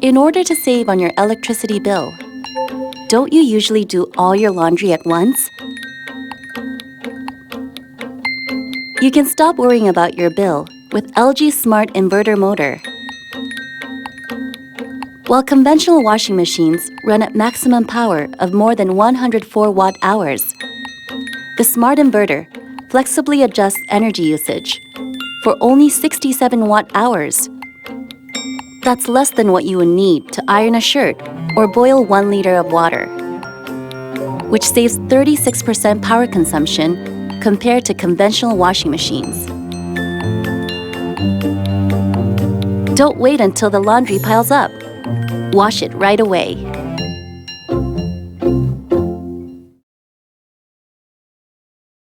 In order to save on your electricity bill, don't you usually do all your laundry at once? You can stop worrying about your bill with LG Smart Inverter Motor. While conventional washing machines run at maximum power of more than 104 watt-hours, the Smart Inverter flexibly adjusts energy usage for only 67 watt-hours. That's less than what you would need to iron a shirt or boil 1 liter of water, which saves 36% power consumption compared to conventional washing machines. Don't wait until the laundry piles up. Wash it right away.